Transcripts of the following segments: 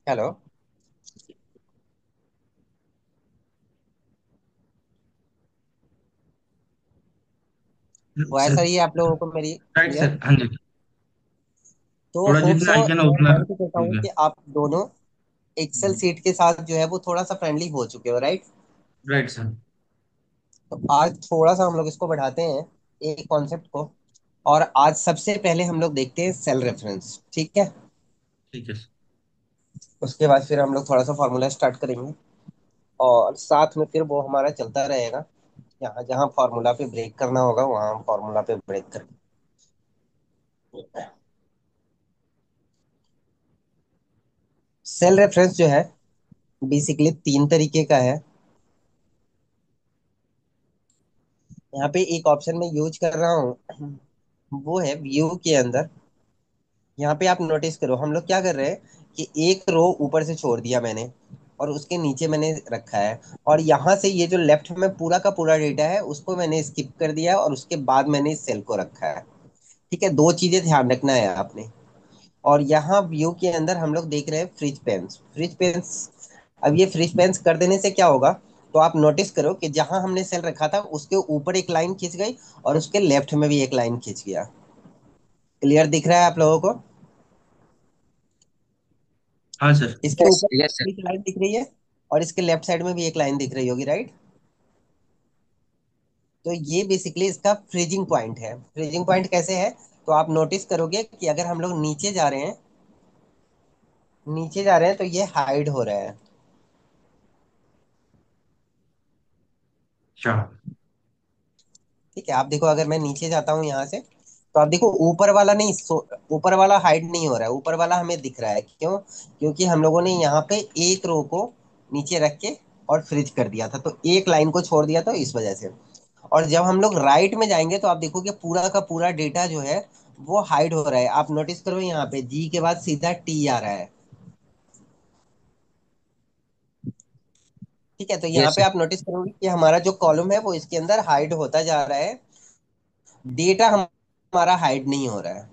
Hello. Voice sir. आ रही है आप लोगों को मेरी राइट क्लियर? सर, हाँ जी। तो थोड़ा होप जितना सो आई कैन मैं उतना मान के कहता ठीक हूँ है। कि आप दोनों एक्सेल सीट के साथ जो है वो थोड़ा सा फ्रेंडली हो चुके हो, राइट? Right sir. तो आज थोड़ा सा हम लोग इसको बढ़ाते हैं, एक कॉन्सेप्ट को। और आज सबसे पहले हम लोग देखते हैं सेल रेफरेंस, ठीक है? ठीक है सर। उसके बाद फिर हम लोग थोड़ा सा फार्मूला स्टार्ट करेंगे, और साथ में फिर वो हमारा चलता रहेगा। यहाँ जहाँ फार्मूला पे ब्रेक करना होगा वहाँ हम फार्मूला पे ब्रेक करेंगे। सेल रेफरेंस जो है बेसिकली तीन तरीके का है। यहाँ पे एक ऑप्शन में यूज कर रहा हूँ, वो है व्यू के अंदर। यहाँ पे आप नोटिस करो हम लोग क्या कर रहे हैं कि एक रो ऊपर से छोड़ दिया मैंने, और उसके नीचे मैंने रखा है। और यहाँ से ये जो लेफ्ट में पूरा का पूरा डेटा है उसको मैंने स्किप कर दिया है, और उसके बाद मैंने इस सेल को रखा है। ठीक है, दो चीजें ध्यान रखना है आपने। और यहाँ व्यू के अंदर हम लोग देख रहे हैं फ्रिज पेंस। अब ये फ्रिज पेंस कर देने से क्या होगा, तो आप नोटिस करो कि जहां हमने सेल रखा था उसके ऊपर एक लाइन खींच गई, और उसके लेफ्ट में भी एक लाइन खींच गया। क्लियर दिख रहा है आप लोगों को? हाँ सर। इसके यस ऊपर यस सर। एक लाइन दिख रही है, और इसके लेफ्ट साइड में भी एक लाइन दिख रही होगी, राइट? तो ये बेसिकली इसका फ्रीजिंग पॉइंट है। फ्रीजिंग पॉइंट कैसे है, तो आप नोटिस करोगे कि अगर हम लोग नीचे जा रहे हैं तो ये हाइड हो रहा है। अच्छा। ठीक है, आप देखो अगर मैं नीचे जाता हूँ यहाँ से, तो आप देखो ऊपर वाला नहीं, ऊपर वाला हाइड नहीं हो रहा है, ऊपर वाला हमें दिख रहा है। क्यों? क्योंकि हम लोगों ने यहाँ पे एक रो को नीचे रख के और फ्रिज कर दिया था, तो एक लाइन को छोड़ दिया, तो इस वजह से। और जब हम लोग राइट में जाएंगे तो आप देखोगे पूरा का पूरा डेटा जो है वो हाइड हो रहा है। आप नोटिस करो यहाँ पे जी के बाद सीधा टी आ रहा है। ठीक है, तो यहाँ यस पे सर। आप नोटिस करोगे कि हमारा जो कॉलम है वो इसके अंदर हाइड होता जा रहा है, डेटा हमारा हाइड नहीं हो रहा है।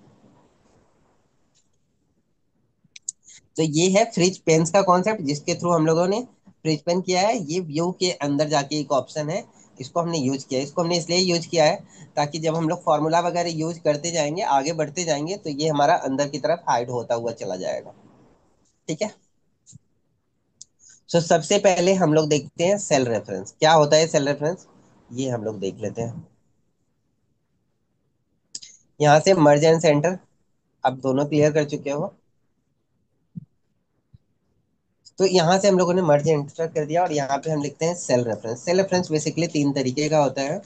तो ये है फ्रिज पेन्स का कॉन्सेप्ट, जिसके थ्रू हम लोगों ने फ्रिज पेन किया है। ये व्यू के अंदर जाके एक ऑप्शन है, इसको हमने यूज किया है। इसको हमने इसलिए यूज किया है ताकि जब हम लोग फॉर्मूला वगैरह यूज करते जाएंगे, आगे बढ़ते जाएंगे, तो ये हमारा अंदर की तरफ हाइड होता हुआ चला जाएगा। ठीक है। सबसे पहले हम लोग देखते हैं सेल रेफरेंस क्या होता है। सेल रेफरेंस ये हम लोग देख लेते हैं। यहाँ से मर्ज एंड सेंटर आप दोनों क्लियर कर चुके हो। तो यहाँ से हम लोगों ने मर्ज एंटर कर दिया, और यहाँ पे हम लिखते हैं cell reference. Cell reference basically तीन तरीके का होता है।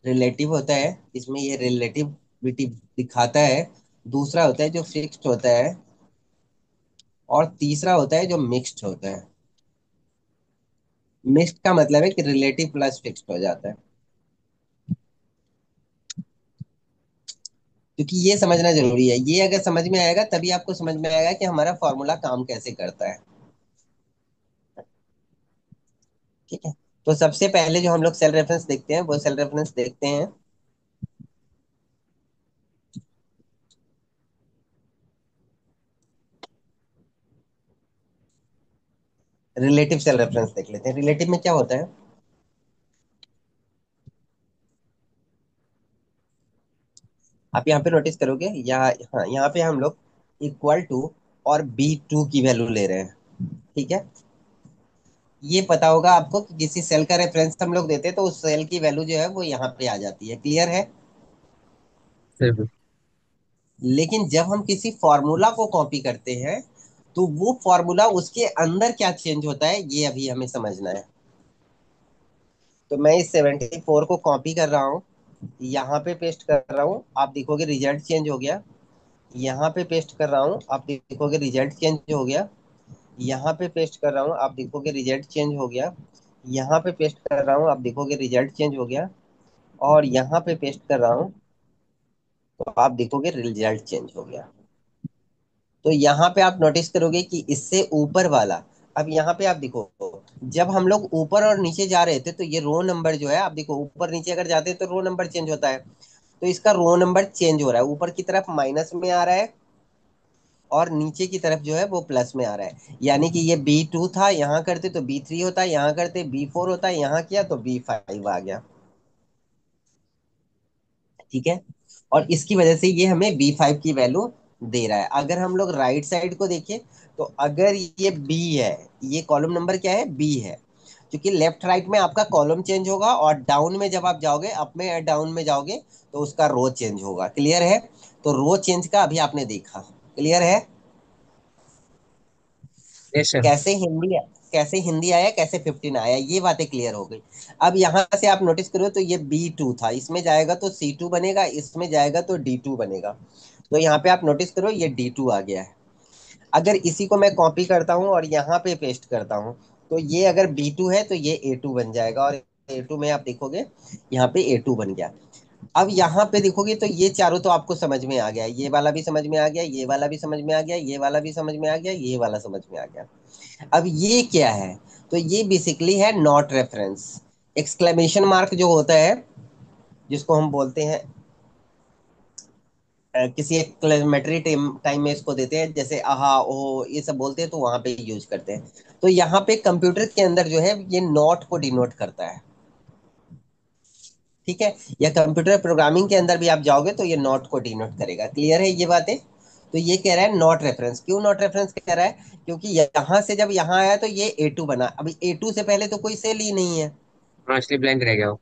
रिलेटिव होता है, इसमें ये रिलेटिविटी दिखाता है। दूसरा होता है जो फिक्स्ड होता है, और तीसरा होता है जो मिक्स्ड होता है। मिक्स्ड का मतलब है कि रिलेटिव प्लस फिक्स्ड हो जाता है। क्योंकि ये समझना जरूरी है, ये अगर समझ में आएगा तभी आपको समझ में आएगा कि हमारा फॉर्मूला काम कैसे करता है। ठीक है। तो सबसे पहले जो हम लोग सेल रेफरेंस देखते हैं वो सेल रेफरेंस देखते हैं, रिलेटिव सेल रेफरेंस देख लेते हैं। रिलेटिव में क्या होता है, आप यहाँ पे नोटिस करोगे, यहाँ हाँ यहाँ पे हम लोग इक्वल टू और B2 की वैल्यू ले रहे हैं। ठीक है। ये पता होगा आपको कि किसी सेल का रेफरेंस हम लोग देते हैं तो उस सेल की वैल्यू जो है वो यहाँ पे आ जाती है। क्लियर है? सर। लेकिन जब हम किसी फॉर्मूला को कॉपी करते हैं तो वो फॉर्मूला उसके अंदर क्या चेंज होता है ये अभी हमें समझना है। तो मैं इस 74 को कॉपी कर रहा हूँ, यहाँ पे पेस्ट कर रहा हूँ, आप देखोगे रिजल्ट चेंज हो गया। यहाँ पे पेस्ट कर रहा हूँ, आप देखोगे रिजल्ट चेंज हो गया। यहाँ पे पेस्ट कर रहा हूँ, आप देखोगे रिजल्ट चेंज हो गया। यहाँ पे पेस्ट कर रहा हूँ, आप देखोगे रिजल्ट चेंज हो गया। और यहाँ पे पेस्ट कर रहा हूँ, तो आप देखोगे रिजल्ट चेंज हो गया। तो यहाँ पे आप नोटिस करोगे कि इससे ऊपर वाला, अब यहाँ पे आप देखो, जब हम लोग ऊपर और नीचे जा रहे थे तो ये रो नंबर जो है, आप देखो ऊपर नीचे अगर जाते हैं तो रो नंबर चेंज होता है। तो इसका रो नंबर चेंज हो रहा है, ऊपर की तरफ माइनस में आ रहा है, और नीचे की तरफ जो है वो प्लस में आ रहा है, यानी कि ये B2 था, यहाँ करते तो B3 होता, यहाँ करते B4 होता, यहाँ किया तो B5 आ गया। ठीक है। और इसकी वजह से ये हमें B5 की वैल्यू दे रहा है। अगर हम लोग राइट साइड को देखें, तो अगर ये बी है, ये कॉलम नंबर क्या है, बी है, क्योंकि लेफ्ट राइट में आपका कॉलम चेंज होगा, और डाउन में जब आप जाओगे, अप में या डाउन में जाओगे, तो उसका रो चेंज होगा। क्लियर है? तो रो चेंज का अभी आपने देखा। क्लियर है? Yes sir. कैसे हिंदी आया, कैसे 15 आया, ये बातें क्लियर हो गई। अब यहाँ से आप नोटिस करो, तो ये B2 था, इसमें जाएगा तो C2 बनेगा, इसमें जाएगा तो D2 बनेगा। तो यहाँ पे आप नोटिस करो, ये D2 आ गया है। अगर इसी को मैं कॉपी करता हूँ और यहाँ पे पेस्ट करता हूँ, तो ये अगर B2 है तो ये A2 बन जाएगा, और A2 में आप देखोगे यहाँ पे A2 बन गया। अब यहाँ पे देखोगे तो ये चारों तो आपको समझ में आ गया, ये वाला भी समझ में आ गया, ये वाला भी समझ में आ गया, ये वाला भी समझ में आ गया, ये वाला समझ में आ गया। अब ये क्या है? तो ये बेसिकली है नॉट रेफरेंस। एक्सक्लेमेशन मार्क जो होता है, जिसको हम बोलते हैं, किसी एक्सक्लेमेटरी टाइम टाइम में इसको देते हैं, जैसे आहा ओ ये सब बोलते हैं, तो वहां पे यूज करते हैं। तो यहाँ पे कंप्यूटर के अंदर जो है ये नॉट को डिनोट करता है। ठीक है। या कंप्यूटर प्रोग्रामिंग के अंदर भी आप जाओगे तो ये नॉट को डिनोट करेगा। क्लियर है ये बातें? तो ये कह रहा है नॉट रेफरेंस। क्यों नॉट रेफरेंस कह रहा है? क्योंकि यहाँ से जब यहाँ आया तो ये A2 बना, अभी A2 से पहले तो कोई सेल ही नहीं है। हाँ, इसलिए ब्लैंक रह गया वो।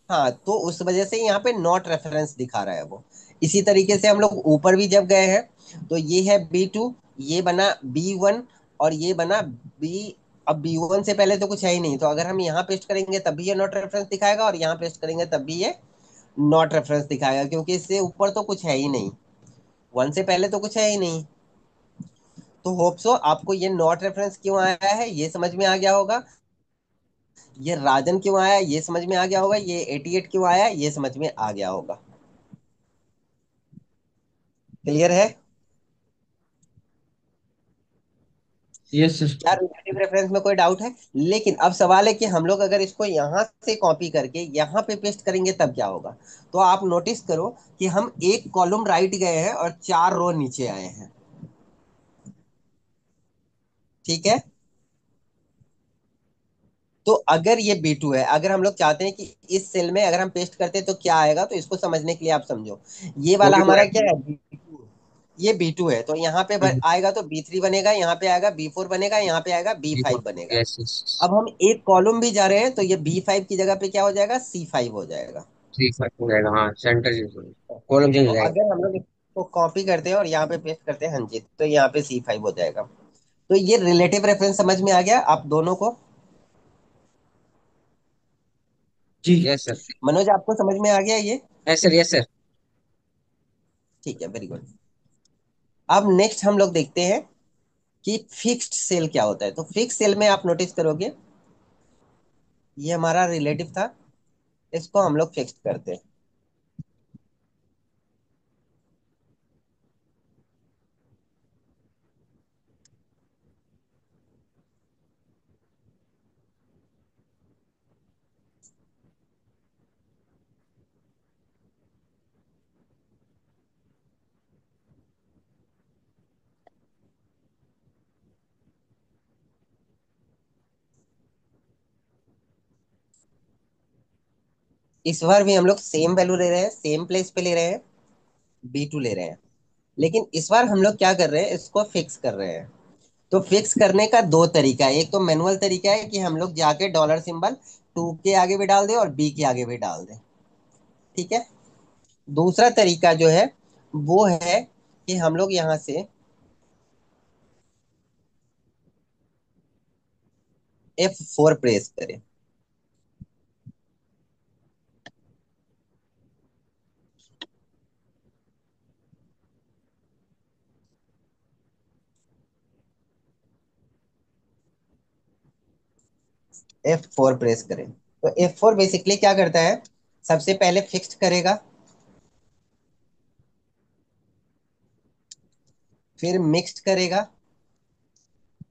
हाँ, तो उस वजह से यहाँ पे नॉट रेफरेंस दिखा रहा है वो। इसी तरीके से हम लोग ऊपर भी जब गए हैं, तो ये है B2, ये बना B1, और ये बना बी। अब B1 से पहले तो कुछ है ही नहीं, तो अगर हम यहाँ पेस्ट करेंगे तब भी ये नॉट रेफरेंस दिखाएगा, और यहाँ पेस्ट करेंगे तब भी ये नॉट रेफरेंस दिखाएगा, क्योंकि इससे ऊपर तो कुछ है ही नहीं, वन से पहले तो कुछ है ही नहीं। तो होप सो आपको ये नॉट रेफरेंस क्यों आया है ये समझ में आ गया होगा, ये राजन क्यों आया ये समझ में आ गया होगा, ये 88 क्यों आया ये समझ में आ गया होगा। क्लियर है? Yes sir. क्या रिलेटिव रेफरेंस में कोई डाउट है? लेकिन अब सवाल है कि हम लोग अगर इसको यहां से कॉपी करके यहां पे पेस्ट करेंगे तब क्या होगा। तो आप नोटिस करो कि हम एक कॉलम राइट गए हैं और 4 रो नीचे आए हैं। ठीक है। तो अगर ये B2 है, अगर हम लोग चाहते हैं कि इस सेल में अगर हम पेस्ट करते हैं तो क्या आएगा, तो इसको समझने के लिए आप समझो, ये वो वाला भी तो हमारा है। क्या है, B2। ये B2 है, तो यहाँ पे आएगा तो B3 बनेगा, यहाँ पे आएगा B4 बनेगा, यहाँ पे आएगा B5 बनेगा। Yes yes. अब हम एक कॉलम भी जा रहे हैं, तो ये B5 की जगह पे क्या हो जाएगा, C5 हो जाएगा। थ्री फाइव हो जाएगा, हाँ सेंटर चेंज, कॉलम चेंज तो हो जाएगा। अगर हम लोग इसको कॉपी करते हैं और यहाँ पे पेस्ट करते हैं, हाँ जी, तो यहाँ पे C5 हो जाएगा। तो ये रिलेटिव रेफरेंस समझ में आ गया आप दोनों को? जी यस सर। मनोज, आपको समझ में आ गया ये? Yes sir, yes sir. ठीक है, वेरी गुड। अब नेक्स्ट हम लोग देखते हैं कि फिक्स्ड सेल क्या होता है। तो फिक्स सेल में आप नोटिस करोगे, ये हमारा रिलेटिव था, इसको हम लोग फिक्स्ड करते हैं। इस बार भी हम लोग सेम वैल्यू ले रहे हैं, सेम प्लेस पे ले रहे हैं, B2 ले रहे हैं। लेकिन इस बार हम लोग क्या कर रहे हैं, इसको फिक्स कर रहे हैं। तो फिक्स करने का दो तरीका है। एक तो मैनुअल तरीका है कि हम लोग जाके डॉलर सिंबल 2 के आगे भी डाल दें और B के आगे भी डाल दें। ठीक है। दूसरा तरीका जो है वो है कि हम लोग यहाँ से F4 प्रेस करें। F4 प्रेस करें, तो F4 बेसिकली क्या करता है, सबसे पहले फिक्स्ड करेगा, फिर मिक्स्ड करेगा।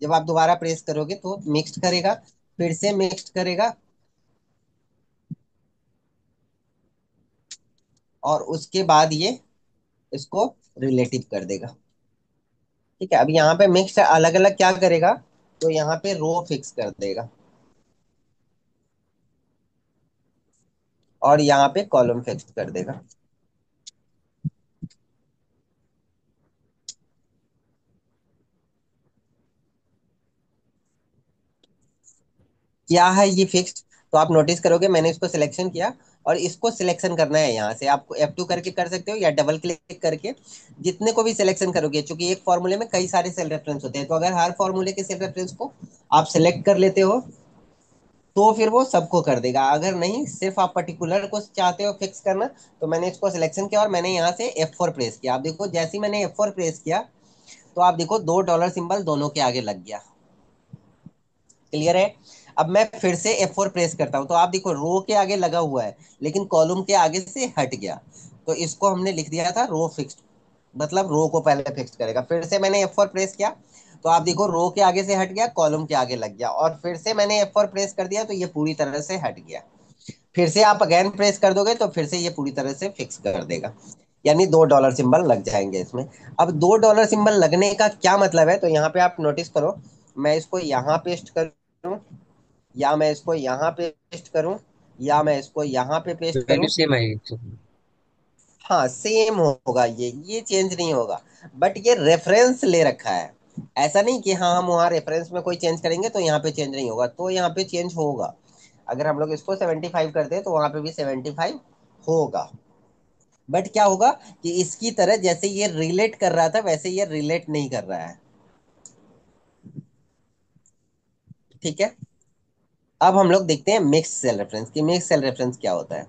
जब आप दोबारा प्रेस करोगे तो मिक्स्ड करेगा, फिर से मिक्स्ड करेगा, और उसके बाद ये इसको रिलेटिव कर देगा। ठीक है, अब यहाँ पे मिक्स अलग अलग क्या करेगा, तो यहाँ पे रो फिक्स कर देगा और यहाँ पे कॉलम फिक्स कर देगा। क्या है ये फिक्स्ड, तो आप नोटिस करोगे मैंने इसको सिलेक्शन किया और इसको सिलेक्शन करना है, यहाँ से आपको F2 करके कर सकते हो या डबल क्लिक करके जितने को भी सिलेक्शन करोगे, क्योंकि एक फॉर्मूले में कई सारे सेल रेफरेंस होते हैं, तो अगर हर फॉर्मूले के सेल रेफरेंस को आप सिलेक्ट कर लेते हो तो फिर वो सबको कर देगा। अगर नहीं, सिर्फ आप पर्टिकुलर को चाहते हो फिक्स करना, तो मैंने इसको सिलेक्शन किया और मैंने यहाँ से F4 प्रेस किया। आप देखो जैसे ही मैंने F4 प्रेस किया तो आप देखो दो डॉलर सिंबल दोनों के आगे लग गया। क्लियर है। अब मैं फिर से F4 प्रेस करता हूं तो आप देखो रो के आगे लगा हुआ है लेकिन कॉलम के आगे से हट गया, तो इसको हमने लिख दिया था रो फिक्स्ड, मतलब रो को पहले फिक्स करेगा। फिर से मैंने F4 प्रेस किया तो आप देखो रो के आगे से हट गया, कॉलम के आगे लग गया, और फिर से मैंने F4 प्रेस कर दिया तो ये पूरी तरह से हट गया। फिर से आप अगेन प्रेस कर दोगे तो फिर से ये पूरी तरह से फिक्स कर देगा, यानी दो डॉलर सिंबल लग जाएंगे इसमें। अब दो डॉलर सिंबल लगने का क्या मतलब है, तो यहाँ पे आप नोटिस करो, मैं इसको यहाँ पेस्ट करूँ या मैं इसको यहाँ पेस्ट करूँ या मैं इसको यहाँ पे पेस्ट वैल्यू करूँ, सेम आएगी। हाँ सेम होगा, ये चेंज नहीं होगा। बट ये रेफरेंस ले रखा है, ऐसा नहीं कि हाँ हम वहाँ रेफरेंस में कोई चेंज करेंगे तो यहाँ पे चेंज नहीं होगा, तो यहाँ पे चेंज होगा। अगर हम लोग इसको 75 करते हैं तो वहां पे भी 75 होगा। बट क्या होगा कि इसकी तरह जैसे ये रिलेट कर रहा था वैसे ये रिलेट नहीं कर रहा है। ठीक है, अब हम लोग देखते हैं मिक्स सेल रेफरेंस की मिक्स सेल रेफरेंस क्या होता है।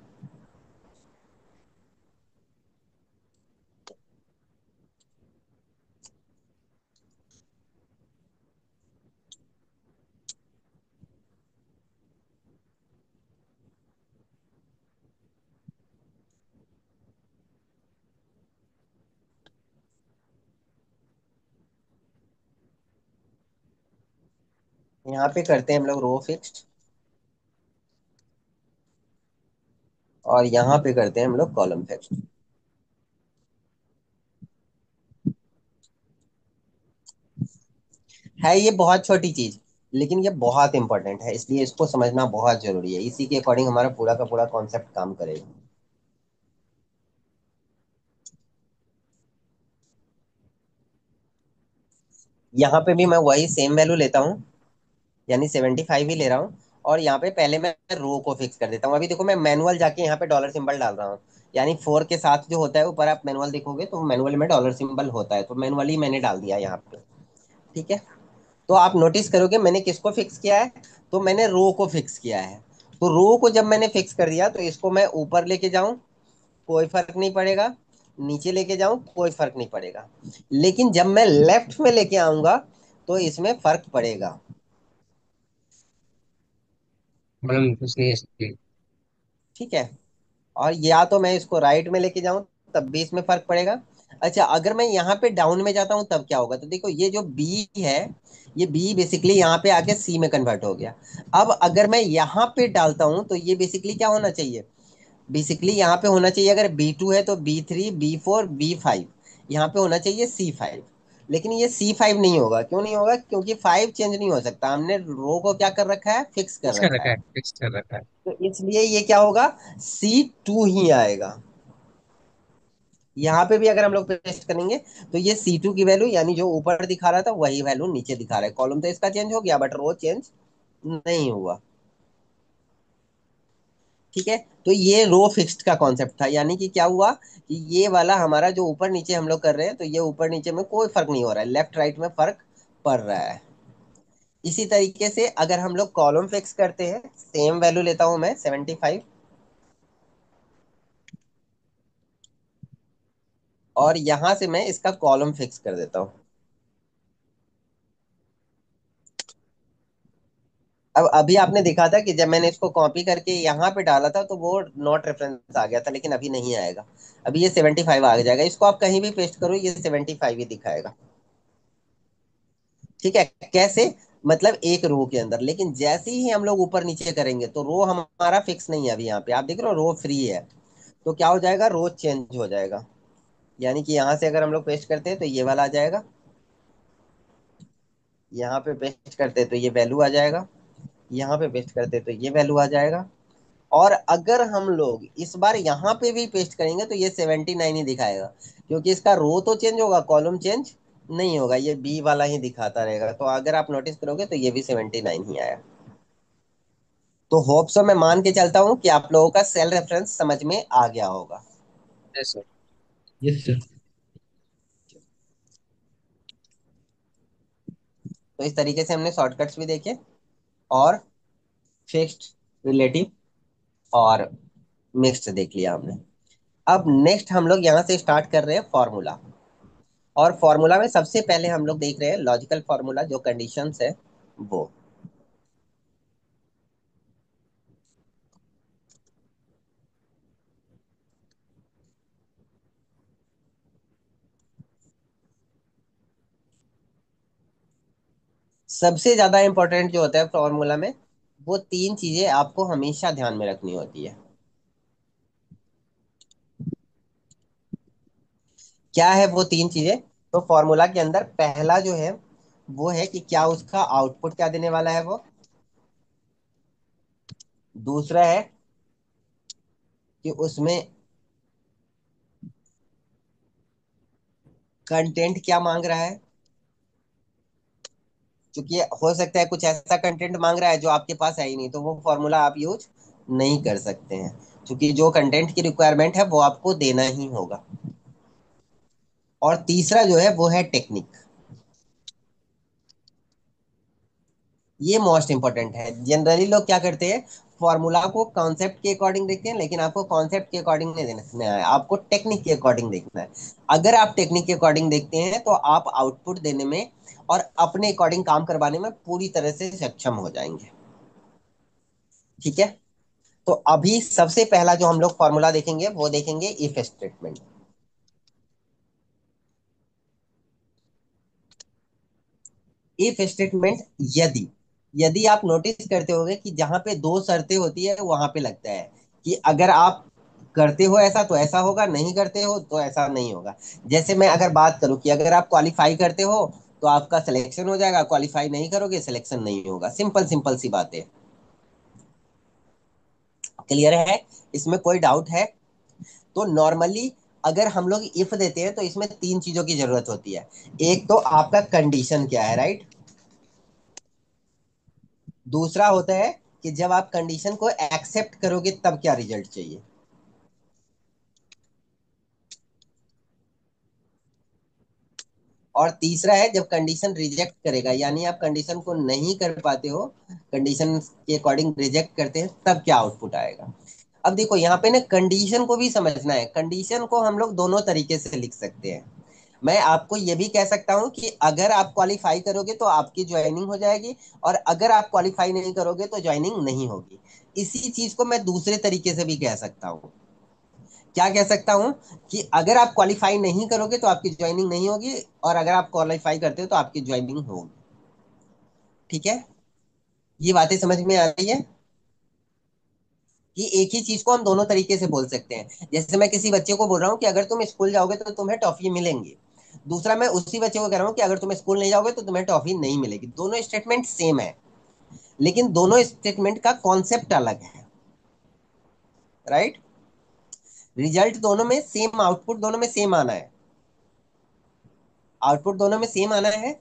यहाँ पे करते हैं हम लोग रो फिक्स्ड और यहाँ पे करते हैं हम लोग कॉलम फिक्स्ड। है ये बहुत छोटी चीज, लेकिन ये बहुत इंपॉर्टेंट है, इसलिए इसको समझना बहुत जरूरी है, इसी के अकॉर्डिंग हमारा पूरा का पूरा कॉन्सेप्ट काम करेगा। यहाँ पे भी मैं वही सेम वैल्यू लेता हूँ, यानी 75 ही ले रहा हूँ, और यहाँ पे पहले मैं रो को फिक्स कर देता हूँ। अभी देखो मैं मैनुअल जाके यहाँ पे डॉलर सिंबल डाल रहा हूँ, यानी 4 के साथ जो होता है ऊपर आप मैनुअल देखोगे तो मैनुअल में डॉलर सिंबल होता है, तो मैनुअली मैंने डाल दिया यहाँ पे। ठीक है, तो आप नोटिस करोगे मैंने किसको फिक्स किया है, तो मैंने रो को फिक्स किया है। तो रो को जब मैंने फिक्स कर दिया तो इसको मैं ऊपर लेके जाऊं कोई फर्क नहीं पड़ेगा, नीचे लेके जाऊं कोई फर्क नहीं पड़ेगा, लेकिन जब मैं लेफ्ट में लेके आऊंगा तो इसमें फर्क पड़ेगा। प्रॉब्लम कुछ नहीं है इसकी। ठीक है, और या तो मैं इसको राइट में लेके जाऊं तब भी इसमें फर्क पड़ेगा। अच्छा, अगर मैं यहाँ पे डाउन में जाता हूँ तब क्या होगा, तो देखो ये जो बी है, ये बी बेसिकली यहाँ पे आके सी में कन्वर्ट हो गया। अब अगर मैं यहाँ पे डालता हूँ तो ये बेसिकली क्या होना चाहिए, बेसिकली यहाँ पे होना चाहिए, अगर B2 है तो B3 B4 B5, यहाँ पे होना चाहिए C5। लेकिन ये C5 नहीं होगा, क्यों नहीं होगा, क्योंकि 5 चेंज नहीं हो सकता, हमने रो को क्या कर रखा है, फिक्स कर फिक्स कर रखा रखा है। है, फिक्स कर रखा है। तो इसलिए ये क्या होगा, C2 ही आएगा। यहाँ पे भी अगर हम लोग पेस्ट करेंगे तो ये C2 की वैल्यू, यानी जो ऊपर दिखा रहा था वही वैल्यू नीचे दिखा रहा है। कॉलम तो इसका चेंज हो गया बट रो चेंज नहीं हुआ। ठीक है, तो ये रो फिक्स्ड का कॉन्सेप्ट था, यानी कि क्या हुआ कि ये वाला हमारा जो ऊपर नीचे हम लोग कर रहे हैं तो ये ऊपर नीचे में कोई फर्क नहीं हो रहा है, लेफ्ट राइट में फर्क पड़ रहा है। इसी तरीके से अगर हम लोग कॉलम फिक्स करते हैं, सेम वैल्यू लेता हूं मैं 75 और यहां से मैं इसका कॉलम फिक्स कर देता हूं। अब अभी आपने देखा था कि जब मैंने इसको कॉपी करके यहाँ पे डाला था तो वो नॉट रेफरेंस आ गया था, लेकिन अभी नहीं आएगा, अभी ये 75 आ जाएगा। इसको आप कहीं भी पेस्ट करो ये 75 ही दिखाएगा। ठीक है, कैसे, मतलब एक रो के अंदर, लेकिन जैसे ही हम लोग ऊपर नीचे करेंगे तो रो हमारा फिक्स नहीं है। अभी यहाँ पे आप देख रहे हो रो फ्री है, तो क्या हो जाएगा, रो चेंज हो जाएगा। यानी कि यहाँ से अगर हम लोग पेस्ट करते हैं तो ये वाला आ जाएगा, यहाँ पे पेस्ट करते तो ये वैल्यू आ जाएगा, यहाँ पे पेस्ट करते तो ये वैल्यू आ जाएगा। और अगर हम लोग इस बार यहाँ पे भी पेस्ट करेंगे तो ये 79 ही दिखाएगा, क्योंकि इसका रो तो चेंज होगा, कॉलम चेंज नहीं होगा, ये बी वाला ही दिखाता रहेगा। तो अगर आप नोटिस करोगे तो ये भी 79 ही आया। तो होप सो मैं मान के चलता हूँ कि आप लोगों का सेल रेफरेंस समझ में आ गया होगा। Yes sir. Yes sir. तो इस तरीके से हमने शॉर्टकट्स भी देखे, और फिक्स्ड, रिलेटिव और मिक्स्ड देख लिया हमने। अब नेक्स्ट हम लोग यहाँ से स्टार्ट कर रहे हैं फॉर्मूला। और फॉर्मूला में सबसे पहले हम लोग देख रहे हैं लॉजिकल फॉर्मूला, जो कंडीशंस है वो। सबसे ज्यादा इंपॉर्टेंट जो होता है फॉर्मूला में, वो तीन चीजें आपको हमेशा ध्यान में रखनी होती है। क्या है वो तीन चीजें? तो फॉर्मूला के अंदर पहला जो है वो है कि क्या उसका आउटपुट क्या देने वाला है वो। दूसरा है कि उसमें कंटेंट क्या मांग रहा है, क्योंकि हो सकता है कुछ ऐसा कंटेंट मांग रहा है जो आपके पास है ही नहीं, तो वो फॉर्मूला आप यूज नहीं कर सकते हैं, क्योंकि जो कंटेंट की रिक्वायरमेंट है वो आपको देना ही होगा। और तीसरा जो है वो है टेक्निक। ये मोस्ट इंपॉर्टेंट है। जनरली लोग क्या करते हैं, फॉर्मूला को कॉन्सेप्ट के अकॉर्डिंग देखते हैं, लेकिन आपको कॉन्सेप्ट के अकॉर्डिंग नहीं देखना है, आपको टेक्निक के अकॉर्डिंग देखना है। अगर आप टेक्निक के अकॉर्डिंग देखते हैं तो आप आउटपुट देने में और अपने अकॉर्डिंग काम करवाने में पूरी तरह से सक्षम हो जाएंगे। ठीक है। तो अभी सबसे पहला जो हम लोग फॉर्मूला देखेंगे वो देखेंगे इफ स्टेटमेंट। इफ स्टेटमेंट, यदि, यदि आप नोटिस करते होंगे कि जहां पे दो शर्तें होती है वहां पे लगता है कि अगर आप करते हो ऐसा तो ऐसा होगा, नहीं करते हो तो ऐसा नहीं होगा। जैसे मैं अगर बात करूं कि अगर आप क्वालिफाई करते हो तो आपका सिलेक्शन हो जाएगा, क्वालिफाई नहीं करोगे सिलेक्शन नहीं होगा। सिंपल सिंपल सी बात है। क्लियर है? इसमें कोई डाउट है? तो नॉर्मली अगर हम लोग इफ देते हैं तो इसमें तीन चीजों की जरूरत होती है। एक तो आपका कंडीशन क्या है, राइट। दूसरा होता है कि जब आप कंडीशन को एक्सेप्ट करोगे तब क्या रिजल्ट चाहिए। और तीसरा है जब कंडीशन रिजेक्ट करेगा, यानी आप कंडीशन को नहीं कर पाते हो, कंडीशन के अकॉर्डिंग रिजेक्ट करते हैं, तब क्या आउटपुट आएगा। अब देखो यहाँ पे ना कंडीशन को भी समझना है। कंडीशन को हम लोग दोनों तरीके से लिख सकते हैं। मैं आपको ये भी कह सकता हूँ कि अगर आप क्वालिफाई करोगे तो आपकी ज्वाइनिंग हो जाएगी, और अगर आप क्वालिफाई नहीं करोगे तो ज्वाइनिंग नहीं होगी। इसी चीज को मैं दूसरे तरीके से भी कह सकता हूँ। क्या कह सकता हूँ कि अगर आप क्वालिफाई नहीं करोगे तो आपकी ज्वाइनिंग नहीं होगी, और अगर आप क्वालिफाई करते हो तो आपकी ज्वाइनिंग होगी। ठीक है। ये बातें समझ में आ रही है कि एक ही चीज को हम दोनों तरीके से बोल सकते हैं। जैसे मैं किसी बच्चे को बोल रहा हूँ कि अगर तुम स्कूल जाओगे तो तुम्हें टॉफी मिलेंगी। दूसरा मैं उसी बच्चे को कह रहा हूँ कि अगर तुम स्कूल नहीं जाओगे तो तुम्हें टॉफी नहीं मिलेगी। दोनों स्टेटमेंट सेम है, लेकिन दोनों स्टेटमेंट का कॉन्सेप्ट अलग है, राइट। रिजल्ट दोनों में सेम, आउटपुट दोनों में सेम आना है। आउटपुट दोनों में सेम आना है,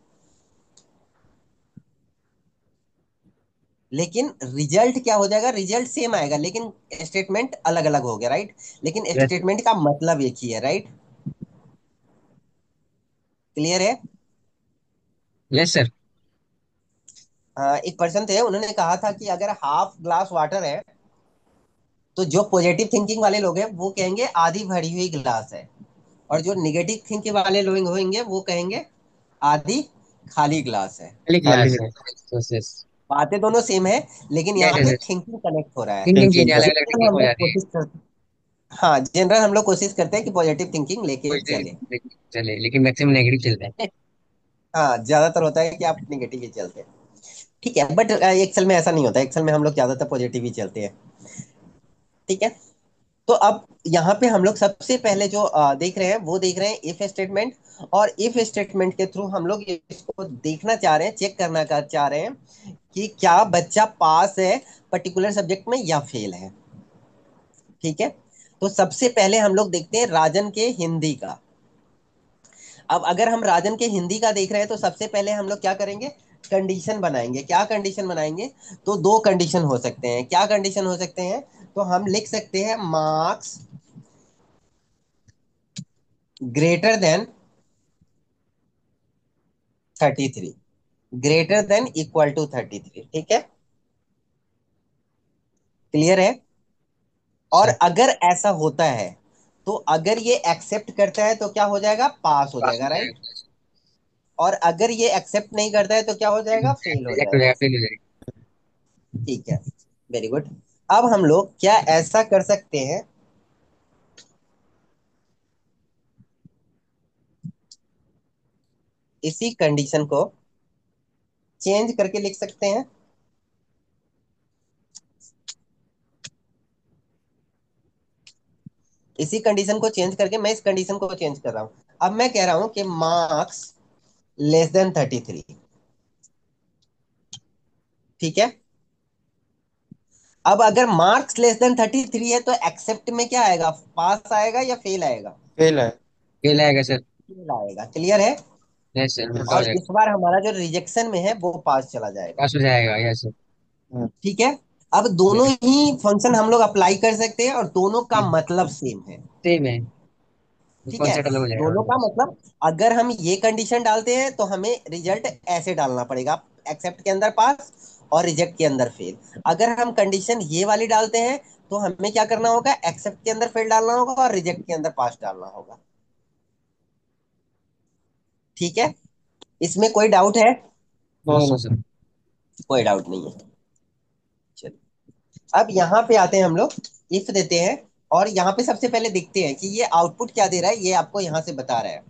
लेकिन रिजल्ट क्या हो जाएगा, रिजल्ट सेम आएगा लेकिन स्टेटमेंट अलग अलग हो गया, राइट। लेकिन यस सर। स्टेटमेंट का मतलब एक ही है, राइट। क्लियर है? Yes sir. एक पर्सन थे, उन्होंने कहा था कि अगर हाफ ग्लास वाटर है तो जो पॉजिटिव थिंकिंग वाले लोग हैं वो कहेंगे आधी भरी हुई ग्लास है, और जो निगेटिव थिंकिंग वाले लोग होंगे वो कहेंगे आधी खाली ग्लास है। पहली खाली क्लास है। है। Yes yes. बातें दोनों सेम है, लेकिन यस यहाँ पे यस। थिंकिंग कनेक्ट हो रहा है। थिंकिंग थिंकिंग चीजें अलग कर। अलग जनरल थिंकिंग हम हो लोग जाती है। कोशिश करते हाँ, जनरल हम लोग कोशिश करते हैं कि पॉजिटिव थिंकिंग लेके चले। पॉजिटिव चले लेकिन मैक्सिमम नेगेटिव चलता है। हाँ, ज्यादातर होता है कि आप निगेटिव ही चलते हैं। ठीक है, बट एक्सेल में ऐसा नहीं होता। एक्सेल में हम लोग ज्यादातर पॉजिटिव ही चलते हैं। ठीक है। तो अब यहाँ पे हम लोग सबसे पहले जो देख रहे हैं वो देख रहे हैं इफ स्टेटमेंट। और इफ स्टेटमेंट के थ्रू हम लोग इसको देखना चाह रहे हैं, चेक करना चाह रहे हैं कि क्या बच्चा पास है पर्टिकुलर सब्जेक्ट में या फेल है। ठीक है। तो सबसे पहले हम लोग देखते हैं राजन के हिंदी का। अब अगर हम राजन के हिंदी का देख रहे हैं तो सबसे पहले हम लोग क्या करेंगे, कंडीशन बनाएंगे। क्या कंडीशन बनाएंगे? तो दो कंडीशन हो सकते हैं। क्या कंडीशन हो सकते हैं? तो हम लिख सकते हैं marks greater than 33, greater than equal to 33। ठीक है, क्लियर है। और सर अगर ऐसा होता है तो अगर ये एक्सेप्ट करता है तो क्या हो जाएगा, पास हो पास हो जाएगा, राइट। जाएगा। और अगर ये एक्सेप्ट नहीं करता है तो क्या हो जाएगा, फेल हो रिजेक्ट हो जाएगा। जाएगा, फेल हो जाएगा। ठीक है, वेरी गुड। अब हम लोग क्या ऐसा कर सकते हैं, इसी कंडीशन को चेंज करके लिख सकते हैं। इसी कंडीशन को चेंज करके मैं इस कंडीशन को चेंज कर रहा हूं। अब मैं कह रहा हूं कि मार्क्स लेस देन 33। ठीक है। अब अगर मार्क्स लेस देन 33 है तो एक्सेप्ट में क्या आएगा, पास आएगा या फेल आएगा? फेल है। फेल आएगा सर। फेल आएगा, क्लियर है। यस सर, उल्टा हो और जाएगा। इस बार हमारा जो रिजेक्शन में है वो पास चला जाएगा। पास हो जाएगा, यस सर। हम्म, ठीक है। अब दोनों ही फंक्शन हम लोग अप्लाई कर सकते हैं और दोनों का मतलब सेम है। सेम है। ठीक है। कॉन्सेप्ट अलग हो जाएगा, दोनों का यस। मतलब, अगर हम ये कंडीशन डालते हैं तो हमें रिजल्ट ऐसे डालना पड़ेगा, एक्सेप्ट के अंदर पास और रिजेक्ट के अंदर फेल। अगर हम कंडीशन ये वाली डालते हैं तो हमें क्या करना होगा, एक्सेप्ट के अंदर फेल डालना होगा और रिजेक्ट के अंदर पास डालना होगा। ठीक है, इसमें कोई डाउट है? नो नहीं नो नहीं। सर। कोई डाउट नहीं है। चलिए, अब यहाँ पे आते हैं हम लोग, इफ देते हैं और यहाँ पे सबसे पहले देखते हैं कि ये आउटपुट क्या दे रहा है, ये आपको यहाँ से बता रहा है।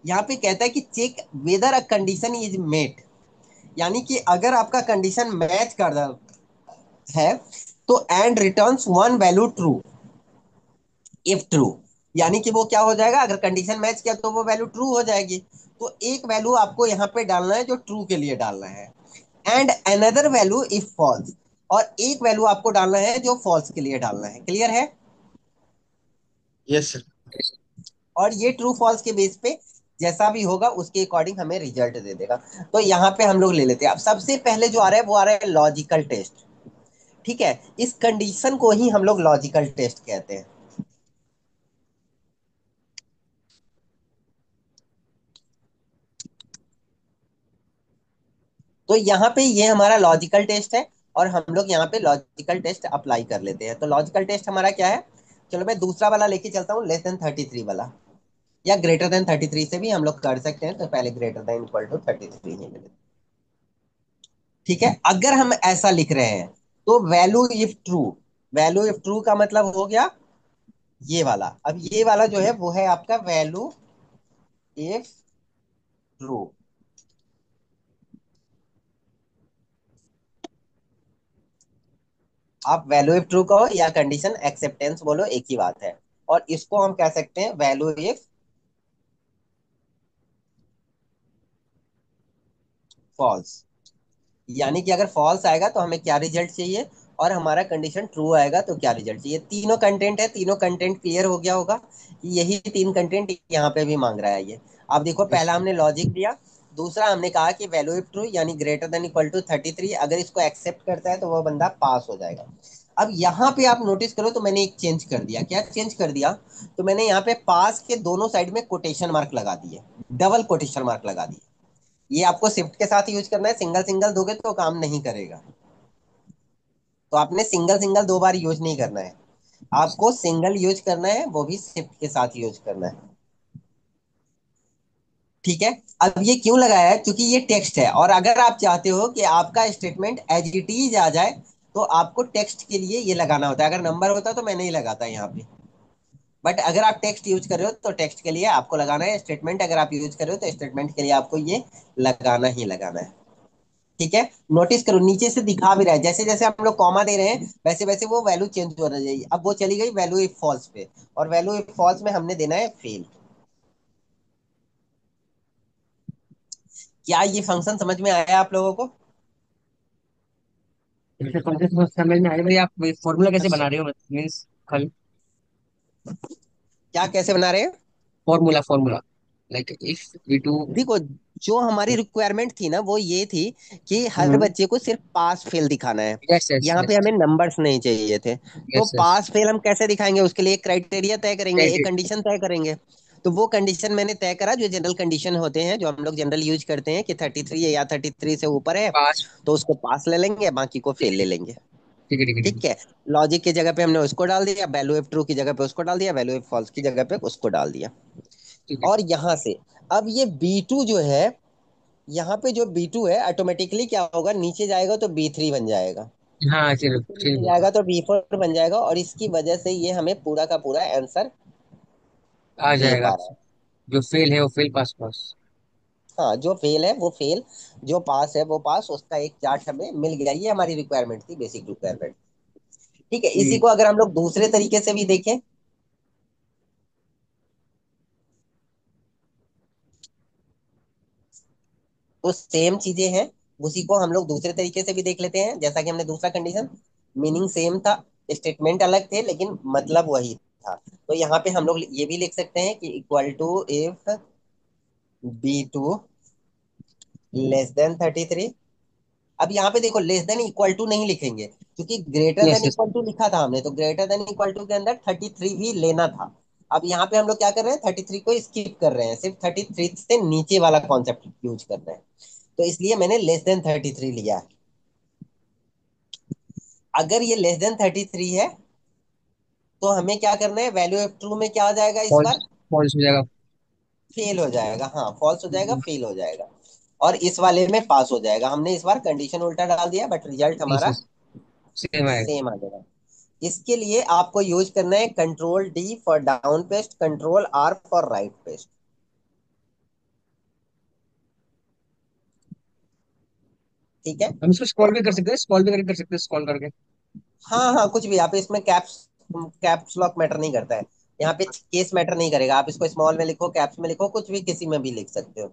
यहाँ पे कहता है कि check whether a condition is met, यानी कि अगर आपका कंडीशन मैच कर रहा है तो and returns one value true if true. यानी कि वो क्या हो जाएगा, अगर कंडीशन मैच किया तो वो वैल्यू ट्रू हो जाएगी। तो एक वैल्यू आपको यहाँ पे डालना है जो ट्रू के लिए डालना है, and another value if false. और एक वैल्यू आपको डालना है जो फॉल्स के लिए डालना है, क्लियर है। Yes sir. और ये ट्रू फॉल्स के बेस पे जैसा भी होगा उसके अकॉर्डिंग हमें रिजल्ट दे देगा। तो यहाँ पे हम लोग ले लेते हैं। अब सबसे पहले जो आ रहा है वो आ रहा है लॉजिकल टेस्ट। ठीक है, इस कंडीशन को ही हम लोग लॉजिकल टेस्ट कहते हैं। तो यहाँ पे ये हमारा लॉजिकल टेस्ट है और हम लोग यहाँ पे लॉजिकल टेस्ट अप्लाई कर लेते हैं। तो लॉजिकल टेस्ट हमारा क्या है, चलो मैं दूसरा वाला लेके चलता हूँ, लेस देन 33 वाला, या ग्रेटर देन 33 से भी हम लोग कर सकते हैं। तो पहले ग्रेटर देन इक्वल टू 33 ही ले लेते हैं। ठीक है, अगर हम ऐसा लिख रहे हैं तो value if true, value if true का मतलब हो गया ये वाला। अब ये वाला जो है वो है आपका वैल्यू इफ ट्रू। आप वैल्यू इफ ट्रू कहो या कंडीशन एक्सेप्टेंस बोलो, एक ही बात है। और इसको हम कह सकते हैं वैल्यू इफ फॉल्स। यानी कि अगर फॉल्स आएगा तो हमें क्या रिजल्ट चाहिए, और हमारा कंडीशन ट्रू आएगा तो क्या रिजल्ट चाहिए। तीनों कंटेंट है, तीनों कंटेंट क्लियर हो गया होगा। यही तीन कंटेंट यहाँ पे भी मांग रहा है ये। अब देखो, यस पहला हमने लॉजिक दिया, दूसरा हमने कहा कि वैल्यू इफ ट्रू यानी ग्रेटर देन इक्वल टू 33, अगर इसको एक्सेप्ट करता है तो वो बंदा पास हो जाएगा। अब यहाँ पे आप नोटिस करो तो मैंने एक चेंज कर दिया। क्या चेंज कर दिया? तो मैंने यहाँ पे पास के दोनों साइड में कोटेशन मार्क लगा दिए, डबल कोटेशन मार्क लगा दिए। ये आपको शिफ्ट के साथ यूज करना है, सिंगल सिंगल दोगे तो काम नहीं करेगा। तो आपने सिंगल सिंगल दो बार यूज नहीं करना है, आपको सिंगल यूज करना है, वो भी शिफ्ट के साथ यूज करना है। ठीक है। अब ये क्यों लगाया है, क्योंकि ये टेक्स्ट है और अगर आप चाहते हो कि आपका स्टेटमेंट एज इट इज आ जाए तो आपको टेक्स्ट के लिए ये लगाना होता है। अगर नंबर होता तो मैं नहीं लगाता यहाँ पे, बट अगर आप टेक्स्ट यूज कर रहे हो तो टेक्स्ट के लिए आपको लगाना है, स्टेटमेंट अगर आप यूज कर रहे हो तो स्टेटमेंट के लिए आपको ये लगाना ही लगाना है। ठीक है, नोटिस करो नीचे से दिखा भी रहा है, जैसे जैसे हम लोग कॉमा दे रहे हैं वैसे वैसे वो वैल्यू चेंज हो रही है। अब वो चली गई वैल्यू इफ फॉल्स पे, और वैल्यू इफ फॉल्स में हमने देना है फेल। क्या ये फंक्शन समझ में आया आप लोगों को? जैसे कॉन्सेप्ट समझ में आया भाई, आप फॉर्मूला कैसे यस बना सर। रहे हो मीन्स खाली क्या कैसे बना रहे हैं? Formula formula like if we to. देखो, जो हमारी रिक्वायरमेंट थी ना वो ये थी कि हर बच्चे को सिर्फ पास फेल दिखाना है। यस यस यहाँ पे यस हमें नंबर्स नहीं चाहिए थे। तो यस यस। पास फेल हम कैसे दिखाएंगे, उसके लिए एक क्राइटेरिया तय करेंगे, एक क्राइटेरिया। कंडीशन तय करेंगे। तो वो कंडीशन मैंने तय करा, जो जनरल कंडीशन होते हैं, जो हम लोग जनरल यूज करते हैं कि 33 है या 33 से ऊपर है, पास। तो उसको पास ले लेंगे, बाकी को फेल ले लेंगे। ठीक है ठीक है ठीक है ठीक है। लॉजिक की जगह पे हमने उसको डाल दिया, वैल्यू इफ ट्रू की जगह पे उसको डाल दिया, वैल्यू इफ फॉल्स की जगह पे उसको डाल दिया। ठीक है। और यहां से अब ये B2 जो है, यहाँ पे जो B2 है ऑटोमेटिकली क्या होगा, नीचे जाएगा तो B3 बन जाएगा, हाँ चलो इसके चलो नीचे बोलो। जाएगा तो B4 बन जाएगा, और इसकी वजह से ये हमें पूरा का पूरा आंसर आ दे जाएगा। पा रहा है। जो फेल है वो फेल, पास पास। हाँ, जो फेल है वो फेल, जो पास है वो पास, उसका एक चार्ट हमें मिल गया। ये हमारी रिक्वायरमेंट थी, बेसिक रिक्वायरमेंट। ठीक है, इसी हम्म। को अगर हम लोग दूसरे तरीके से भी देखें, तो सेम चीजें हैं। उसी को हम लोग दूसरे तरीके से भी देख लेते हैं, जैसा कि हमने दूसरा कंडीशन, मीनिंग सेम था, स्टेटमेंट अलग थे लेकिन मतलब वही था। तो यहाँ पे हम लोग ये भी लिख सकते हैं कि equal to if B2 less than 33। अब यहाँ पे देखो, लेस देन इक्वल टू नहीं लिखेंगे, क्योंकि greater yes than yes. Equal to लिखा था हमने, तो ग्रेटर देन इक्वल टू के अंदर 33 भी लेना था। अब यहाँ पे हम लोग क्या कर रहे हैं, 33 को स्किप कर रहे हैं, सिर्फ 33 से नीचे वाला कॉन्सेप्ट यूज कर रहे हैं। तो इसलिए मैंने लेस देन 33 लिया है। अगर ये लेस देन 33 है, तो हमें क्या करना है, वैल्यू ऑफ ट्रू में क्या आ जाएगा इस फॉल्स। बार, फॉल्स हो जाएगा। फेल हो जाएगा। हाँ, फॉल्स हो जाएगा, फेल हो जाएगा। और इस वाले में पास हो जाएगा। हमने इस बार कंडीशन उल्टा डाल दिया, बट रिजल्ट यस हमारा यस। सेम आएगा। सेम आ जाएगा। इसके लिए आपको यूज करना है control D for down paste, control R for right paste. ठीक है। हम इसको स्क्रॉल भी कर सकते हैं, स्क्रॉल भी करके कर सकते हैं, स्क्रॉल करके। हाँ हाँ, कुछ भी आप इसमें कैप्स कैप्स लॉक मैटर नहीं करता है। यहाँ पे केस मैटर नहीं करेगा, आप इसको स्मॉल में लिखो, कैप्स में लिखो, कुछ भी किसी में भी लिख सकते हो।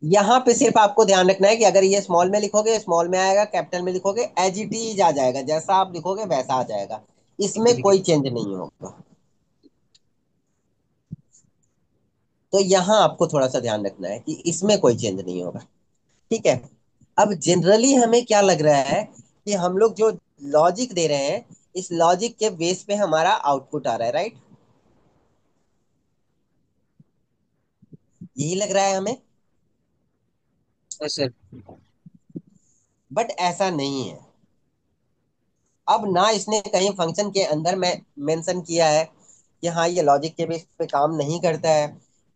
यहाँ पे सिर्फ आपको ध्यान रखना है कि अगर ये स्मॉल में लिखोगे स्मॉल में आएगा, कैपिटल में लिखोगे एज इट इज आ जाएगा, जैसा आप लिखोगे वैसा आ जाएगा। ठीक है इसमें ठीक है। कोई चेंज नहीं होगा। तो यहाँ आपको थोड़ा सा ध्यान रखना है कि इसमें कोई चेंज नहीं होगा। ठीक है। अब जनरली हमें क्या लग रहा है कि हम लोग जो लॉजिक दे रहे हैं, इस लॉजिक के बेस पे हमारा आउटपुट आ रहा है, राइट? यही लग रहा है हमें। Yes sir. बट ऐसा नहीं है। अब ना इसने कहीं फंक्शन के अंदर में मेंशन किया है कि हाँ ये लॉजिक के बेस पे काम नहीं करता है,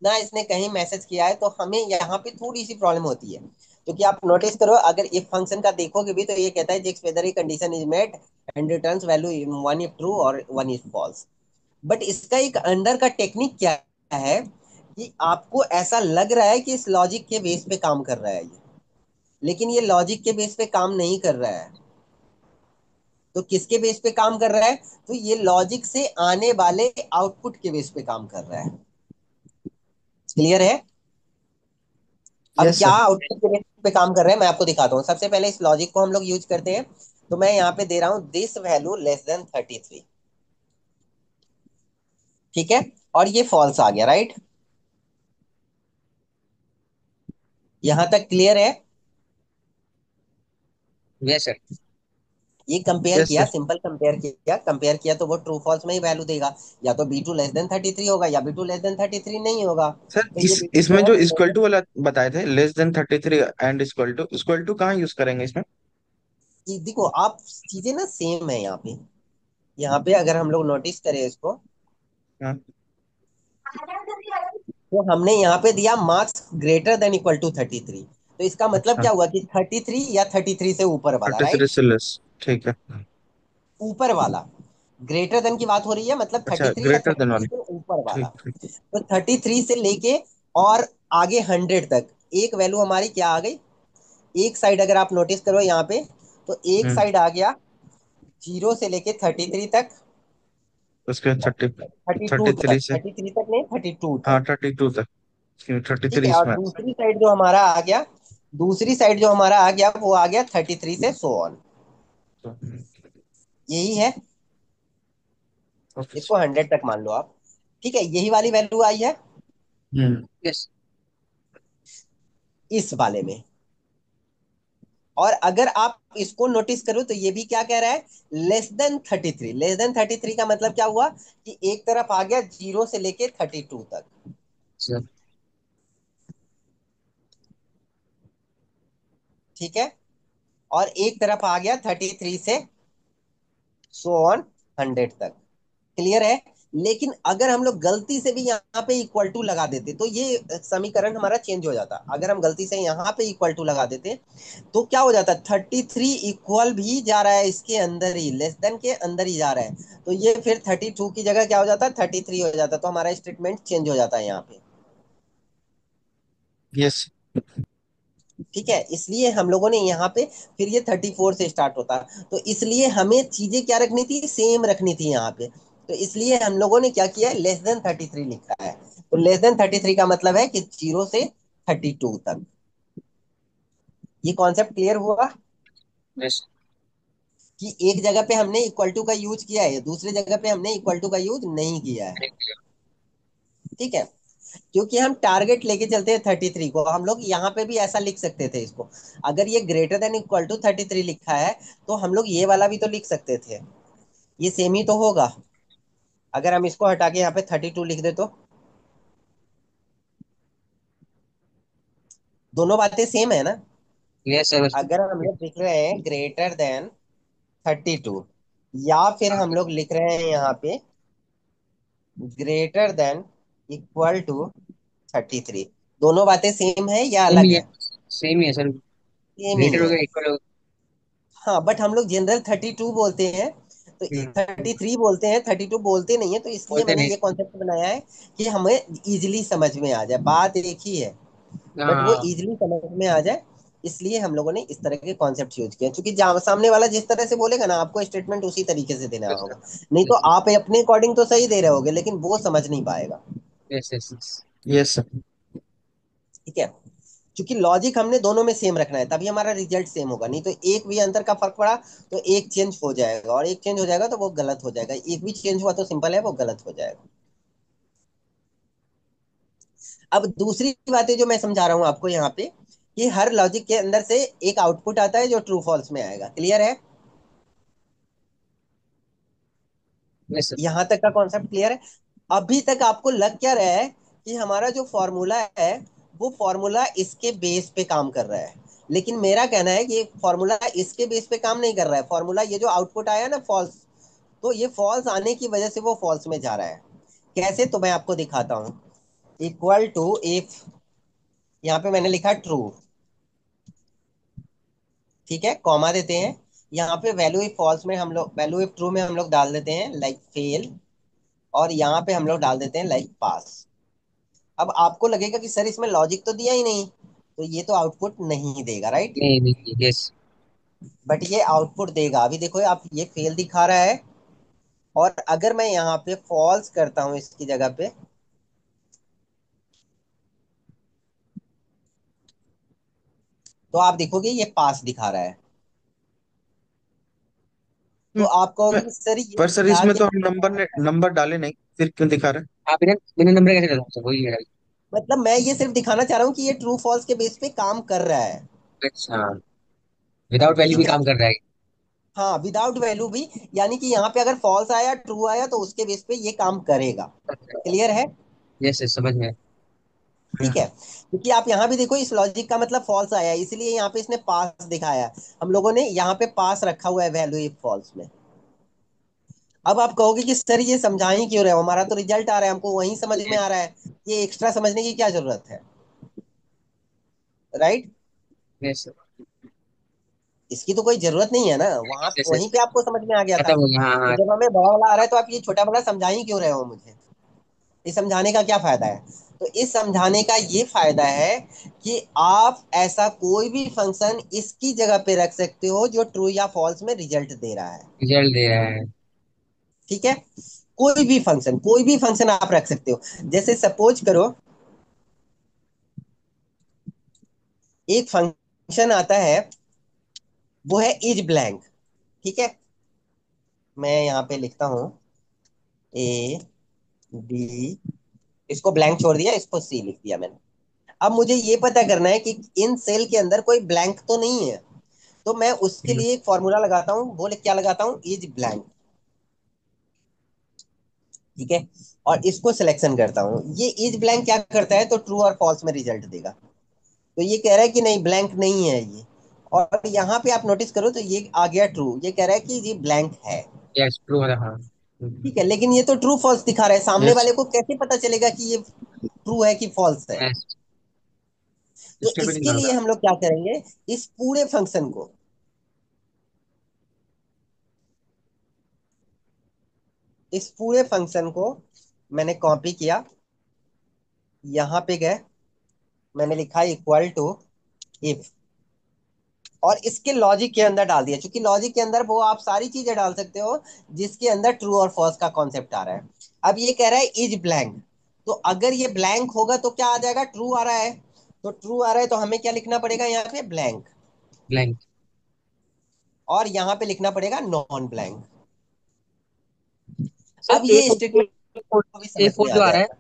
ना इसने कहीं मैसेज किया है, तो हमें यहाँ पे थोड़ी सी प्रॉब्लम होती है। क्योंकि आप नोटिस करो, अगर इफ फंक्शन का देखोगे भी तो ये कहता है checks whether a condition is met and returns value one if true और वन इफ फॉल्स। बट इसका एक अंडर का टेक्निक क्या है, कि आपको ऐसा लग रहा है कि इस लॉजिक के बेस पे काम कर रहा है ये, लेकिन ये लॉजिक के बेस पे काम नहीं कर रहा है। तो किसके बेस पे काम कर रहा है, तो ये लॉजिक से आने वाले आउटपुट के बेस पे काम कर रहा है। क्लियर है? अब यस क्या सर। आउटपुट के बेस पे काम कर रहा है मैं आपको दिखाता हूँ। सबसे पहले इस लॉजिक को हम लोग यूज करते हैं। तो मैं यहाँ पे दे रहा हूँ दिस वैल्यू लेस देन 33। ठीक है, और ये फॉल्स आ गया, राइट? यहां तक क्लियर है? Yes sir. ये कंपेयर यस किया, सर। सिंपल कंपेयर किया तो वो ट्रू फॉल्स में ही वैल्यू देगा। या तो B2 लेस देन 33 होगा, या B2 लेस देन 33 नहीं होगा। सर तो ये इस B2 जो इसमें है जो वो इक्वल टू वाला बताए थे, less than 33 and equal to कहाँ यूज करेंगे इसमें? देखो आप, चीजें ना सेम है यहाँ पे। यहाँ पे अगर हम लोग नोटिस करें इसको, हाँ। तो हमने यहाँ पे दिया marks greater than equal to 33। तो इसका मतलब अच्छा। क्या हुआ कि 33 या 33 से ऊपर वाला, 33 राइट? से लेस। ठीक है। ऊपर वाला। ग्रेटर देन की बात हो रही है, मतलब अच्छा 33 या ग्रेटर देन 33 वाले। से ऊपर वाला। ठीक ठीक। तो 33 से लेके और आगे 100 तक एक वैल्यू हमारी क्या आ गई, एक साइड अगर आप नोटिस करो यहाँ पे, तो एक हम्म। साइड आ गया 0 से लेके 33 तक, उसके 30, 32 33 तक, से, 33 तक नहीं, 32 हाँ तक। 32 तक, थर्टी ठीक थ्री है, और इसमें। दूसरी साइड जो हमारा आ गया, दूसरी साइड जो हमारा आ गया वो आ गया 33 से सो ऑन। तो, यही है, ओके। इसको 100 तक मान लो आप। ठीक है, यही वाली वैल्यू आई है हम्म। यस। इस वाले में। और अगर आप इसको नोटिस करो तो ये भी क्या कह रहा है, लेस देन 33। लेस देन 33 का मतलब क्या हुआ कि एक तरफ आ गया 0 से लेके 32 तक। सर। ठीक है, और एक तरफ आ गया 33 से सो ऑन 100 तक। क्लियर है। लेकिन अगर हम लोग गलती से भी यहाँ पे इक्वल टू लगा देते तो ये समीकरण हमारा चेंज हो जाता। अगर हम गलती से यहाँ पे इक्वल टू लगा देते तो क्या हो जाता, 33 इक्वल भी जा रहा है इसके अंदर ही, लेस देन के अंदर ही जा रहा है, तो ये फिर 32 की जगह क्या हो जाता, 33 हो जाता, तो हमारा स्टेटमेंट चेंज हो जाता है यहाँ पे। यस। ठीक है, इसलिए हम लोगों ने यहाँ पे फिर ये 34 से स्टार्ट होता, तो इसलिए हमें चीजें क्या रखनी थी, सेम रखनी थी यहाँ पे। तो इसलिए हम लोगों ने क्या किया, लेस देन 33 लिखा है। तो लेस देन 33 का मतलब है कि 0 से 32 तक। ये कॉन्सेप्ट क्लियर हुआ यस। कि एक जगह पे हमने इक्वल टू का यूज किया है, दूसरी जगह पे हमने इक्वल टू का यूज नहीं किया है। ठीक है, क्योंकि हम टारगेट लेके चलते हैं 33 को, हम लोग यहाँ पे भी ऐसा लिख सकते थे इसको। अगर ये ग्रेटर देन इक्वल टू 33 लिखा है तो हम लोग ये वाला भी तो लिख सकते थे, ये सेम ही तो होगा। अगर हम इसको हटा के यहाँ पे 32 लिख दे तो दोनों बातें सेम है ना। Yes sir. अगर हम लोग लिख रहे हैं ग्रेटर देन 32, या फिर हम लोग लिख रहे हैं यहाँ पे ग्रेटर देन इक्वल टू 33, दोनों बातें सेम है या सेम अलग ही है। है। सेम ही है सर। सेम ही ग्रेटर हो है। गया, इक्वल हो हाँ, बट हम लोग जनरल 32 बोलते हैं, तो गया। 33 बोलते हैं, 32 बोलते नहीं है, तो इसलिए बोलते मैंने नहीं। ये कॉन्सेप्ट बनाया है कि हमें इजीली समझ में आ जाए, बात एक ही है बट वो हाँ। इजीली समझ में आ जाए। इसलिए हम लोगों ने इस तरह के कॉन्सेप्ट यूज किए, क्योंकि सामने वाला जिस तरह से बोलेगा ना, आपको स्टेटमेंट उसी तरीके से देना यस होगा। नहीं तो सर। आप अपने अकॉर्डिंग तो सही दे रहे होगे लेकिन वो समझ नहीं पाएगा। Yes yes yes. Yes sir. ठीक है, क्योंकि लॉजिक हमने दोनों में सेम रखना है, तभी हमारा रिजल्ट सेम होगा। नहीं तो एक भी अंतर का फर्क पड़ा तो एक चेंज हो जाएगा, और एक चेंज हो जाएगा तो वो गलत हो जाएगा, एक भी चेंज हुआ तो सिंपल है वो गलत हो जाएगा। अब दूसरी बातें जो मैं समझा रहा हूँ आपको यहाँ पे, कि हर लॉजिक के अंदर से एक आउटपुट आता है जो ट्रू फॉल्स में आएगा। क्लियर है, यस सर। यहाँ तक का कॉन्सेप्ट क्लियर है। अभी तक आपको लग क्या रहा है कि हमारा जो फॉर्मूला है वो फॉर्मूला इसके बेस पे काम कर रहा है, लेकिन मेरा कहना है कि ये फॉर्मूला इसके बेस पे काम नहीं कर रहा है। फॉर्मूला ये जो आउटपुट आया ना फॉल्स, तो ये फॉल्स आने की वजह से वो फॉल्स में जा रहा है। कैसे, तो मैं आपको दिखाता हूँ। इक्वल टू इफ, यहाँ पे मैंने लिखा ट्रू, ठीक है, कॉमा देते हैं। यहाँ पे वैल्यू इफ फॉल्स में हम लोग, वैल्यू इफ ट्रू में हम लोग डाल देते हैं लाइक फेल, और यहाँ पे हम लोग डाल देते हैं लाइक पास। अब आपको लगेगा कि सर इसमें लॉजिक तो दिया ही नहीं, तो ये तो आउटपुट नहीं देगा, राइट। नहीं नहीं, यस। बट ये आउटपुट देगा। अभी देखो आप, ये फेल दिखा रहा है, और अगर मैं यहाँ पे फॉल्स करता हूँ इसकी जगह पे, तो आप देखोगे ये पास दिखा रहा है। तो आप कहोगे कि सर ये पर सर जा इसमें क्या तो हम रहा नंबर ने है? नंबर डाले नहीं, फिर क्यों दिखा रहा है? आप बिना बिना नंबर कैसे डालते सर, वही है। मतलब मैं ये सिर्फ दिखाना चाह रहा हूँ कि ये ट्रू फॉल्स के बेस पे काम कर रहा है। अच्छा। विदाउट वैल्यू भी ठीक है, काम कर रहा है। हाँ विदाउट वैल्यू भी, यानी कि यहाँ पे अगर फॉल्स आया ट्रू आया तो उसके बेस पे ये काम करेगा। क्लियर है। यस यस, समझ में। ठीक है, क्योंकि आप यहाँ भी देखो इस लॉजिक का मतलब फॉल्स आया है, इसलिए यहाँ पे इसने पास दिखाया है। हम लोगों ने यहाँ पे पास रखा हुआ है वैल्यू इफ फॉल्स में। अब आप कहोगे कि सर ये समझा ही क्यों रहे हो, हमारा तो रिजल्ट आ रहा है, हमको वही समझ में आ रहा है, ये एक्स्ट्रा समझने की क्या जरूरत है, राइट। यस इसकी तो कोई जरूरत नहीं है ना, वहां यस यस। वहीं पे आपको समझ में आ गया था। खत्म हो गया, हाँ तो हाँ। जब हमें बड़ा वाला आ रहा है तो आप ये छोटा बड़ा समझा ही क्यों रहे हो मुझे, ये समझाने का क्या फायदा है। तो इस समझाने का ये फायदा है कि आप ऐसा कोई भी फंक्शन इसकी जगह पे रख सकते हो जो ट्रू या फॉल्स में रिजल्ट दे रहा है। रिजल्ट दे रहा है। ठीक है, कोई भी फंक्शन आप रख सकते हो। जैसे सपोज करो एक फंक्शन आता है, वो है इज ब्लैंक। ठीक है, मैं यहाँ पे लिखता हूँ ए बी, इसको ब्लैंक छोड़ दिया, इसको सी लिख दिया मैंने। अब मुझे ये पता करना है कि इन सेल के अंदर कोई ब्लैंक तो नहीं है। तो मैं उसके लिए एक फॉर्मूला लगाता हूँ, बोले क्या लगाता हूँ, इज ब्लैंक। ठीक है, और इसको सिलेक्शन करता हूँ। ये इज ब्लैंक क्या करता है, तो ट्रू और फॉल्स में रिजल्ट देगा। तो ये कह रहा है कि नहीं ब्लैंक नहीं है ये। और यहाँ पे आप नोटिस करो तो ये आ गया ट्रू, ये कह रहा है कि ये ब्लैंक है। यस, ट्रू है, हाँ। ठीक है, लेकिन ये तो ट्रू फॉल्स दिखा रहा है, सामने यस। वाले को कैसे पता चलेगा कि ये ट्रू है कि फॉल्स है। यस, तो स्टेबिलिटी इसके लिए होगा। हम लोग क्या करेंगे, इस पूरे फंक्शन को, इस पूरे फंक्शन को मैंने कॉपी किया, यहाँ पे गए, मैंने लिखा इक्वल टू इफ, और इसके लॉजिक के अंदर डाल दिया। क्योंकि लॉजिक के अंदर वो आप सारी चीजें डाल सकते हो जिसके अंदर ट्रू और फॉल्स का कॉन्सेप्ट आ रहा है। अब ये कह रहा है इज ब्लैंक, तो अगर ये ब्लैंक होगा तो क्या आ जाएगा, ट्रू आ रहा है। तो ट्रू आ रहा है तो हमें क्या लिखना पड़ेगा यहाँ पे, ब्लैंक। ब्लैंक। और यहाँ पे लिखना पड़ेगा नॉन ब्लैंक। सर अब ए ये फोर, स्टेटमेंट को भी ए समझ फोर में आ जो आ रहा है जाएगा।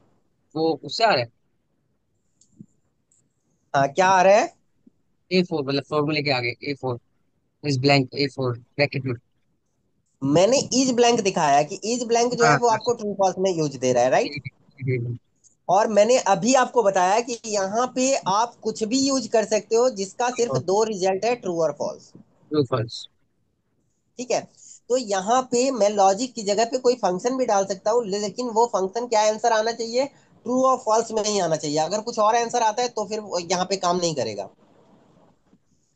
वो उससे आ रहा है। हाँ, क्या आ रहा है, ए फोर मतलब फॉर्मूले के आगे A four, is blank A four bracket में। मैंने इज ब्लैंक दिखाया कि इज ब्लैंक जो है हाँ वो हाँ। आपको ट्रू फॉल्स में यूज दे रहा है, राइट। ठीक है, ठीक है। और मैंने अभी आपको बताया कि यहाँ पे आप कुछ भी यूज कर सकते हो जिसका सिर्फ दो रिजल्ट है, ट्रू और फॉल्स। True false. ठीक है, तो यहाँ पे मैं लॉजिक की जगह पे कोई फंक्शन भी डाल सकता हूँ, लेकिन वो फंक्शन क्या आंसर आना चाहिए, ट्रू और फॉल्स में ही आना चाहिए। अगर कुछ और आंसर आता है तो फिर वो यहाँ पे काम नहीं करेगा।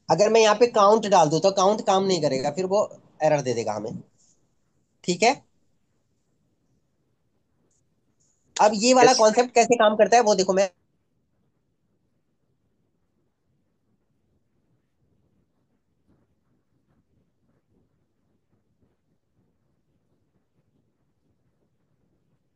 अगर मैं यहाँ पे काउंट डाल दूं तो काउंट काम नहीं करेगा, फिर वो एरर दे देगा हमें। ठीक है, अब ये वाला यस। कॉन्सेप्ट कैसे काम करता है वो देखो, मैं